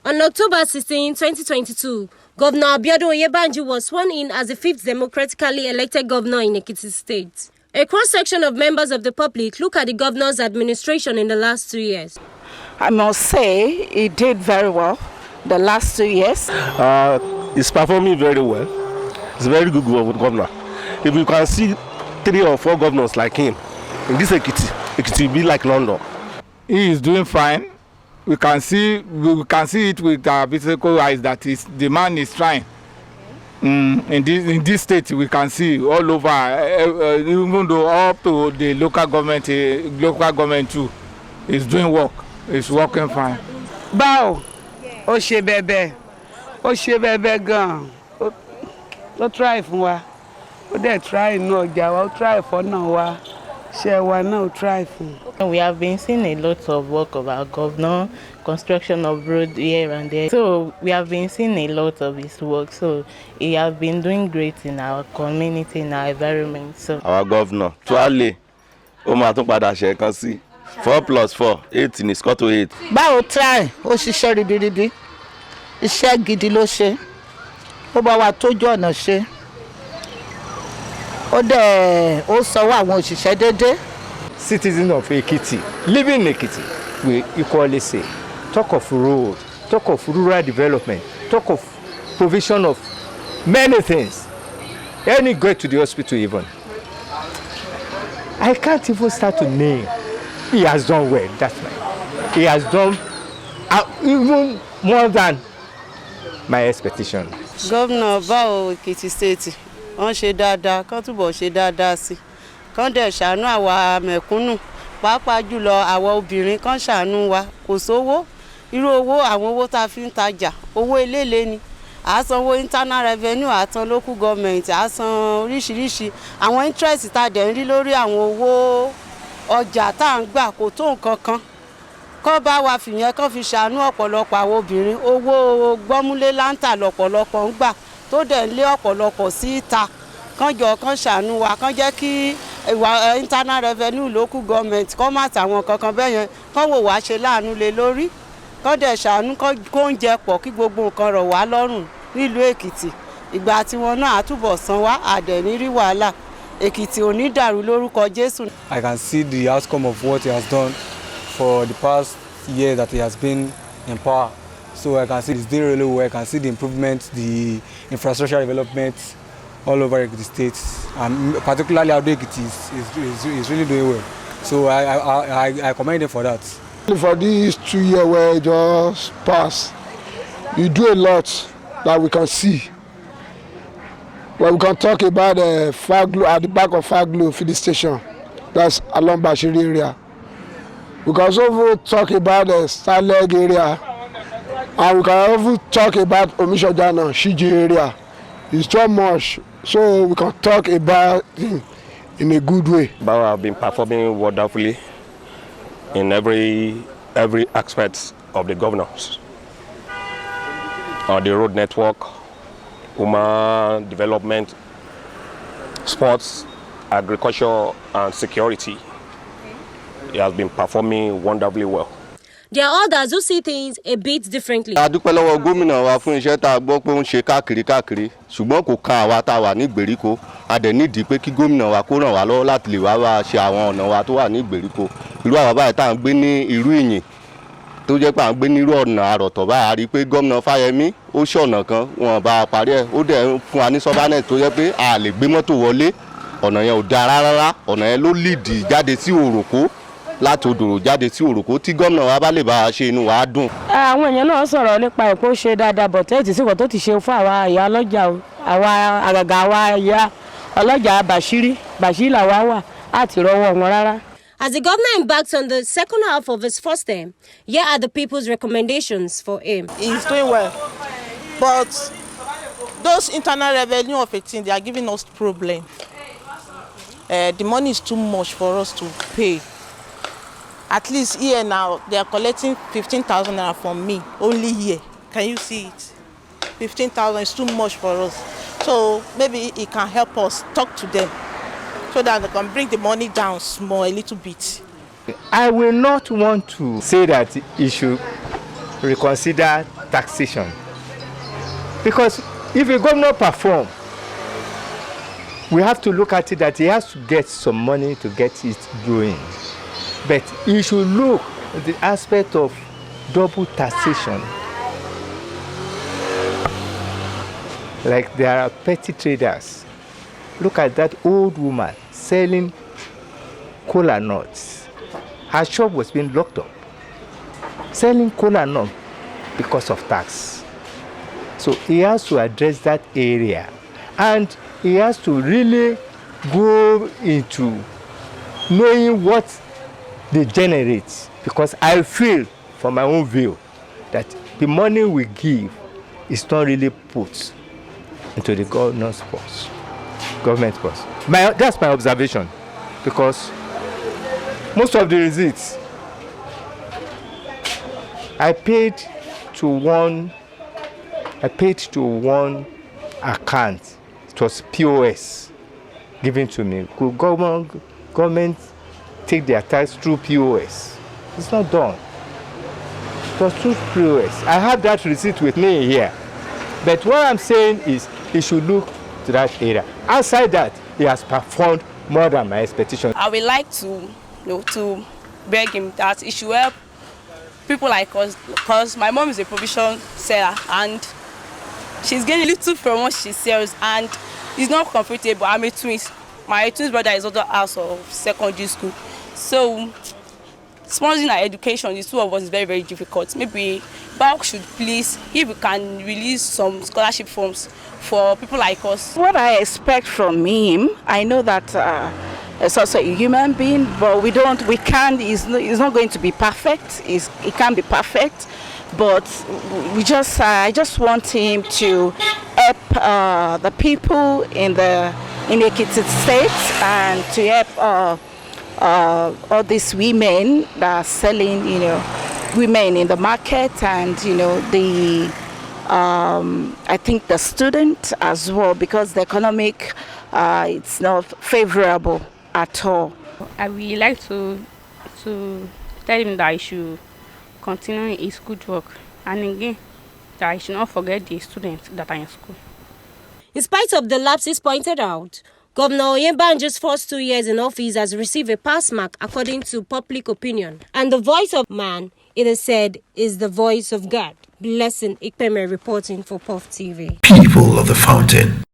On October 16, 2022, Govenor Biodun Abayomi was sworn in as the 5th democratically elected governor in Ekiti State. A cross-section of members of the public look at the governor's administration in the last 2 years. I must say he did very well the last 2 years. He's performing very well. He's a very good governor. If you can see 3 or 4 governors like him in this Ekiti will be like London. He is doing fine. We can see it with our physical eyes that the man is trying. In this state, we can see all over, even though up to the local government too, is doing work. It's working fine. Bao, ó ṣe bẹ̀bẹ̀ gan. Ó try fún wa. Ó dẹ̀ try inú ọjà wa, ó try fọ́nà wa. Ṣé wa náà ó try fún. We have been seeing a lot of work of our governor, construction of road here and there. So we have been seeing a lot of his work. So he has been doing great in our community, in our environment. So our governor, Tuale, ó máa tún padà ṣe kan sí. 4 + 4, 8 ni score to 8. Báwo try, ó ṣiṣẹ́ rídírídí. Iṣẹ́ gidi ló ṣe. Ó bá wa tójú ọ̀nà ṣe. Ó sanwó àwọn òṣìṣẹ́ déédéé. Citizens of Ekiti, living in Ekiti, we equally say, talk of road, talk of rural development, talk of provision of many things. Any go to the hospital even. I can't even start to name. He has done well, that's right. He has done even more than my expectation. Govenor Biodun Ekiti State, wọ́n ṣe dáadáa, kán túbọ̀ ṣe dáadáa sí. Kán dẹ̀ ṣàánú àwa mẹ̀kúnnù, pàápàá jùlọ àwa obìnrin kán ṣàánú wa. Kò sówó, irú owó àwọn owó tá fi ń tajà, owó eléle ni. À san owó internal revenue, à san local government, à san oríṣiríṣi. Àwọn interest tá dẹ̀ ń rí lórí àwọn owó ọjà tá ń gbà kò tó nǹkan kan. Kán bá wa fìyẹn kán fi ṣàánú ọ̀pọ̀lọpọ̀ àwọn obìnrin. Owó gbọ́múlé láńtà lọ́pọ̀lọpọ̀ ń gbà tó dẹ̀ ń lé ọ̀pọ̀lọpọ̀ sí ìta. Kán jọ kán ṣàánú wa, kán jẹ́ kí internal revenue local government kán má tàwọn kankan bẹ́ẹ̀ yẹn kán wò wá ṣe láàánú lé lórí. Kán dẹ̀ ṣàánú kó oúnjẹ pọ̀ kí gbogbo nǹkan rọ̀ wá lọ́rùn nílùú Èkìtì. Ìgbà tí wọn náà àtúbọ̀ san wá àdẹ̀ní rí wàhálà. Èkìtì ò ní dàrú lórúkọ Jésù. I can see the outcome of what he has done for the past year that he has been in power. So I can see he's doing really well. I can see the improvement, the infrastructure development all over the states, and particularly Ado Ekiti is really doing well. So I commend him for that. For these 2 years where it just passed, you do a lot that we can see. Well, we can talk about Faglo at the back of Faglo filling station, that's along Bashiri area. We can also talk about the Staleg area, and we can also talk about Omishojana, Shiji area. It's too much, so we can talk about it in a good way. Bao have been performing wonderfully in every aspect of the governance. The road network, human development, sports, agriculture, and security. He has been performing wonderfully well. There are others who see things a bit differently. A dúpẹ́ lọ́wọ́ gómìnà wa fún iṣẹ́ tá a gbọ́ pé ó ń ṣe káàkiri ṣùgbọ́n kò kan àwa tá a wà ní ìgbèríko. A dẹ̀ nídìí pé kí gómìnà wa kó ràn wá lọ́wọ́ láti lè wá ṣe àwọn ọ̀nà wa tó wà ní ìgbèríko. Irú àwa báyìí tá à ń gbé ní irú ìyìn tó jẹ́ pé à ń gbé ní irú ọ̀nà àrọ̀tọ̀ báyìí. A rí i pé gómìnà Fáyẹmí ó ṣe ọ̀nà kan wọn bá a parí ẹ̀ ó dẹ̀ fún wa ní sọ́bánẹ̀ tó jẹ́ pé a lè gbé mọ́tò wọlé. Ọ̀nà yẹn ò dáa rárá, ọ̀nà yẹn ló líìdì jáde sí Òròkó. Láti Odòrò jáde sí Òròkó tí gómìnà wa bá lè bá a ṣe inú wa dùn. Àwọn èèyàn náà sọ̀rọ̀ nípa ẹ̀kọ́ ṣe dáadáa bọ̀ tẹ́ẹ̀tì síkọ̀ tó ti ṣe fún àwa ìyá ọlọ́jà o, àwa àgàgà àwa ìyá ọlọ́jà Bàṣírí làwa wà àti rọwọ́ wọn rárá. As the governor embarks on the second half of his first term, here are the people's recommendations for him. He's doing well, but those internal revenue of 18, they are giving us problem. The money is too much for us to pay. At least here now, they are collecting 15,000 naira from me, only here. Can you see it? 15,000 is too much for us. So maybe it can help us talk to them so that they can bring the money down small, a little bit. I will not want to say that he should reconsider taxation. Because if a governor performs, we have to look at it that he has to get some money to get it going. But he should look at the aspect of double taxation. Like there are petty traders. Look at that old woman selling cola nuts. Her shop was being locked up. Selling cola nuts because of tax. So he has to address that area. And he has to really go into knowing what they generate. Because I feel, from my own view, that the money we give is not really put into the government's purse. That's my observation. Because most of the receipts, I paid to one account. It was POS given to me. Could government take their tax through POS? It's not done. It was through POS. I have that receipt with me here. But what I'm saying is he should look to that area. Outside that, he has performed more than my expectation. I would like to beg him that he should help people like us, because my mom is a provision seller and she's getting little from what she sells and it's not comfortable. I'm a twin. My twin brother is also out of secondary school. So sponsoring our education, the two of us, is very, very difficult. Maybe Bank should please, if we can release some scholarship forms for people like us. What I expect from him, I know that it's also a human being, but we can't, he's not going to be perfect. He can't be perfect, but I just want him to help the people in Ekiti State and to help all these women that are selling, women in the market, and I think the student as well, because the economic it's not favorable at all. I would like to tell him that he should continue his good work, and again that he should not forget the students that are in school. In spite of the lapses pointed out, Governor Oyebanji's first 2 years in office has received a pass mark according to public opinion. And the voice of man, it is said, is the voice of God. Blessing Ikpeme reporting for Puff TV. People of the Fountain.